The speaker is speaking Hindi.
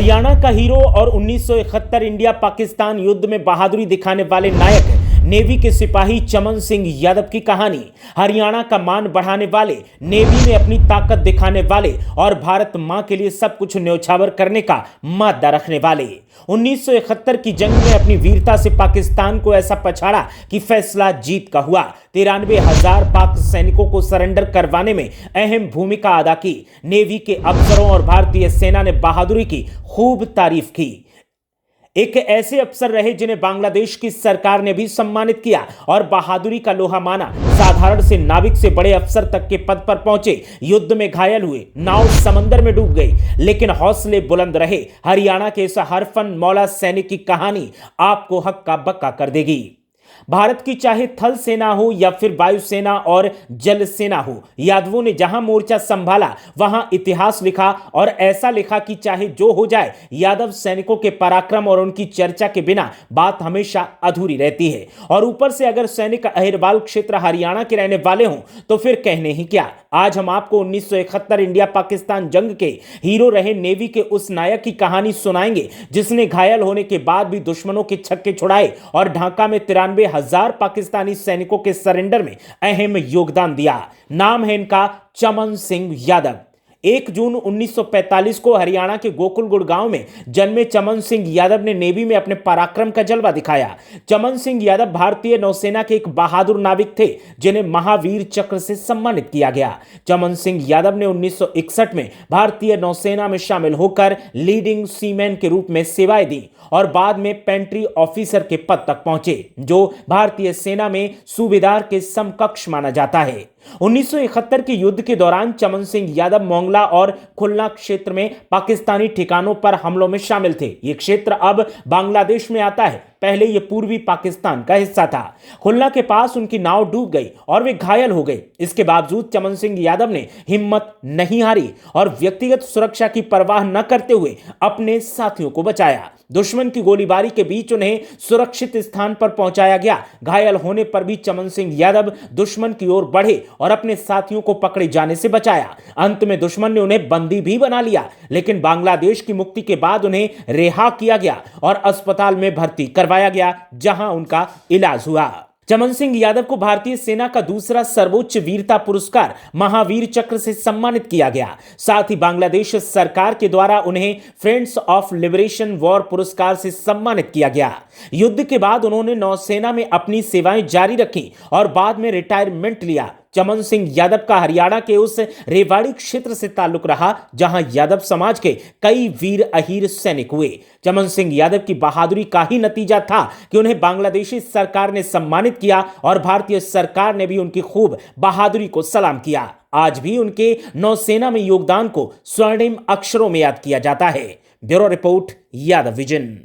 हरियाणा का हीरो और 1971 इंडिया पाकिस्तान युद्ध में बहादुरी दिखाने वाले नायक नेवी के सिपाही चमन सिंह यादव की कहानी। हरियाणा का मान बढ़ाने वाले, नेवी में अपनी ताकत दिखाने वाले और भारत मां के लिए सब कुछ न्यौछावर करने का मादा रखने वाले। 1971 की जंग में अपनी वीरता से पाकिस्तान को ऐसा पछाड़ा कि फैसला जीत का हुआ। 93,000 पाक सैनिकों को सरेंडर करवाने में अहम भूमिका अदा की। नेवी के अफसरों और भारतीय सेना ने बहादुरी की खूब तारीफ की। एक ऐसे अफसर रहे जिन्हें बांग्लादेश की सरकार ने भी सम्मानित किया और बहादुरी का लोहा माना। साधारण से नाविक से बड़े अफसर तक के पद पर पहुंचे, युद्ध में घायल हुए, नाव समंदर में डूब गई, लेकिन हौसले बुलंद रहे। हरियाणा के इस हरफन मौला सैनिक की कहानी आपको हक्का बक्का कर देगी। भारत की चाहे थल सेना हो या फिर वायुसेना और जल सेना हो, यादवों ने जहां मोर्चा संभाला वहां इतिहास लिखा और ऐसा लिखा कि चाहे जो हो जाए, यादव सैनिकों के पराक्रम और उनकी चर्चा के बिना बात हमेशा अधूरी रहती है। और ऊपर से अगर सैनिक अहिरवाल क्षेत्र हरियाणा के रहने वाले हों तो फिर कहने ही क्या। आज हम आपको 1971 इंडिया पाकिस्तान जंग के हीरो रहे नेवी के उस नायक की कहानी सुनाएंगे जिसने घायल होने के बाद भी दुश्मनों के छक्के छुड़ाए और ढाका में 93,000 पाकिस्तानी सैनिकों के सरेंडर में अहम योगदान दिया। नाम है इनका चमन सिंह यादव। 1 जून 1945 को हरियाणा के गोकुलगुड़ गांव में जन्मे चमन सिंह यादव ने नेवी में अपने पराक्रम का जलवा दिखाया। चमन सिंह यादव भारतीय नौसेना के एक बहादुर नाविक थे जिन्हें महावीर चक्र से सम्मानित किया गया। चमन सिंह यादव ने 1961 में भारतीय नौसेना में शामिल होकर लीडिंग सीमैन के रूप में सेवाएं दी और बाद में पेंट्री ऑफिसर के पद तक पहुंचे, जो भारतीय सेना में सूबेदार के समकक्ष माना जाता है। 1971 के युद्ध के दौरान चमन सिंह यादव मोंगला और खुलना क्षेत्र में पाकिस्तानी ठिकानों पर हमलों में शामिल थे। यह क्षेत्र अब बांग्लादेश में आता है, पहले यह पूर्वी पाकिस्तान का हिस्सा था। खुलना के पास उनकी नाव डूब गई और वे घायल हो गए। इसके बावजूद चमन सिंह यादव ने हिम्मत नहीं हारी और व्यक्तिगत सुरक्षा की परवाह न करते हुए अपने साथियों को बचाया। दुश्मन की गोलीबारी के बीच उन्हें सुरक्षित स्थान पर पहुंचाया गया। घायल होने पर भी चमन सिंह यादव दुश्मन की ओर बढ़े और अपने साथियों को पकड़े जाने से बचाया। अंत में दुश्मन ने उन्हें बंदी भी बना लिया, लेकिन बांग्लादेश की मुक्ति के बाद उन्हें रिहा किया गया और अस्पताल में भर्ती करवाया गया, जहां उनका इलाज हुआ। चमन सिंह यादव को भारतीय सेना का दूसरा सर्वोच्च वीरता पुरस्कार महावीर चक्र से सम्मानित किया गया। साथ ही बांग्लादेश सरकार के द्वारा उन्हें फ्रेंड्स ऑफ लिबरेशन वॉर पुरस्कार से सम्मानित किया गया। युद्ध के बाद उन्होंने नौसेना में अपनी सेवाएं जारी रखी और बाद में रिटायरमेंट लिया। चमन सिंह यादव का हरियाणा के उस रेवाड़ी क्षेत्र से ताल्लुक रहा जहां यादव समाज के कई वीर अहीर सैनिक हुए। चमन सिंह यादव की बहादुरी का ही नतीजा था कि उन्हें बांग्लादेशी सरकार ने सम्मानित किया और भारतीय सरकार ने भी उनकी खूब बहादुरी को सलाम किया। आज भी उनके नौसेना में योगदान को स्वर्णिम अक्षरों में याद किया जाता है। Bureau report, Yadav vision.